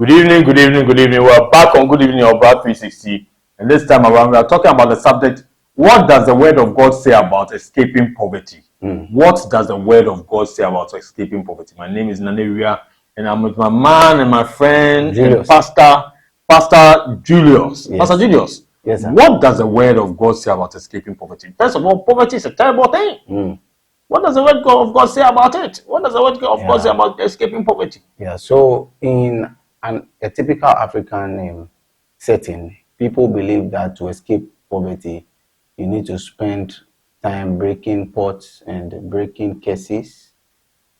Good evening, good evening, good evening. We're back on Good Evening Oba 360. And this time around, we are talking about the subject, what does the Word of God say about escaping poverty? What does the Word of God say about escaping poverty? My name is Naneria, and I'm with my man and my friend, and Pastor Julius. Yes. Pastor Julius, Yes, sir. what does the Word of God say about escaping poverty? First of all, poverty is a terrible thing. What does the Word of God say about it? What does the Word of God say about escaping poverty? Yeah, so in a typical African setting, people believe that to escape poverty, you need to spend time breaking pots and breaking cases.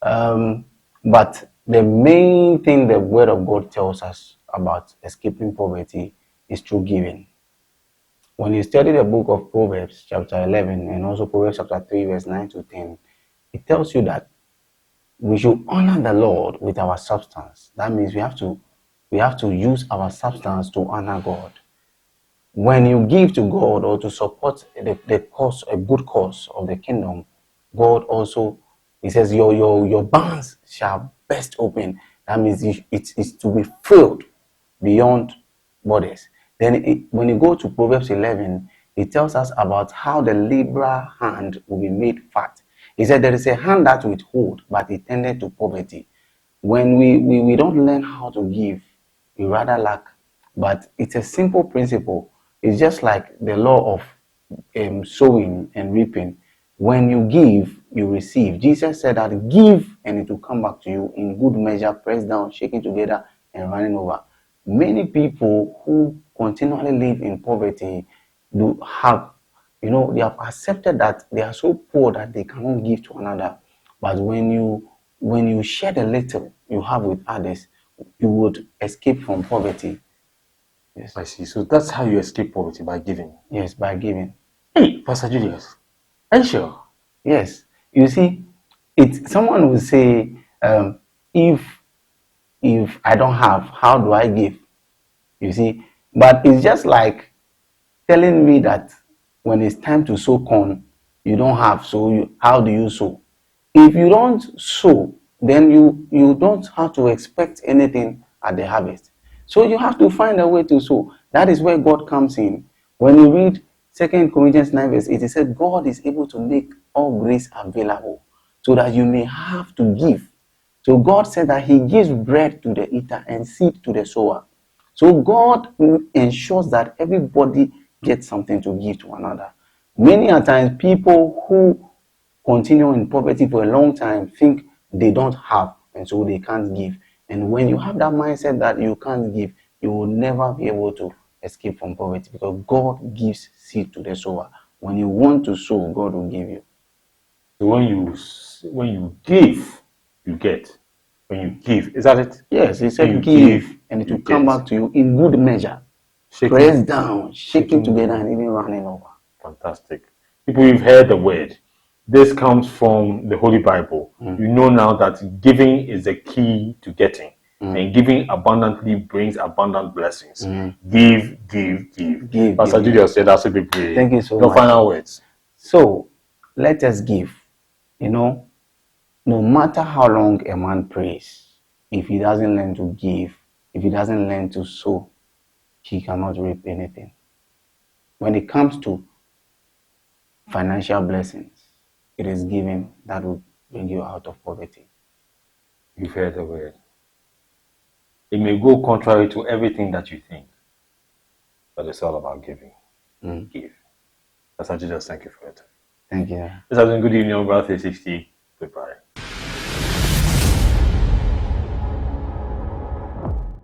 But the main thing the Word of God tells us about escaping poverty is through giving. When you study the book of Proverbs, chapter 11, and also Proverbs chapter 3, verse 9 to 10, it tells you that we should honor the Lord with our substance. That means we have to use our substance to honor God. When you give to God or to support the cause, a good cause of the kingdom, God also, he says, your barns shall burst open. That means it's to be filled beyond borders. Then when you go to Proverbs 11, it tells us about how the liberal hand will be made fat. He said there is a hand that withhold, but it tended to poverty. When we don't learn how to give, we rather lack. But it's a simple principle. It's just like the law of sowing and reaping. When you give, you receive. Jesus said that give and it will come back to you in good measure, pressed down, shaking together, and running over. Many people who continually live in poverty they have accepted that they are so poor that they cannot give to another. But when you share the little you have with others, you would escape from poverty. Yes. I see. So that's how you escape poverty, by giving. Yes, by giving. Hey, Pastor Julius, are you sure? Yes. You see, someone will say, if I don't have, how do I give? You see, but it's just like telling me that when it's time to sow corn, you don't have, so how do you sow? If you don't sow, then you don't have to expect anything at the harvest. So you have to find a way to sow. That is where God comes in. When you read 2 Corinthians 9 verse 8, it said God is able to make all grace available so that you may have to give. So God said that he gives bread to the eater and seed to the sower. So God ensures that everybody gets something to give to another. Many a times people who continue in poverty for a long time think they don't have and so they can't give. And when you have that mindset that you can't give, you will never be able to escape from poverty because God gives seed to the sower. When you want to sow, God will give you. So when you give, you get. When you give, is that it? Yes, he said When you give and it will come get. back to you in good measure. Pressed down, shaking together, and even running over. Fantastic. People, you've heard the word. This comes from the Holy Bible. You know now that giving is the key to getting. And giving abundantly brings abundant blessings. Give. Pastor Julius said that's a big prayer. Thank you so Your much. final words. So, let us give. No matter how long a man prays, if he doesn't learn to give, if he doesn't learn to sow, he cannot reap anything. When it comes to financial blessings, it is giving that will bring you out of poverty. You've heard the word. It may go contrary to everything that you think, but it's all about giving. Give. Pastor Jesus, thank you for it. Thank you. This has been Good Evening on Brother 360.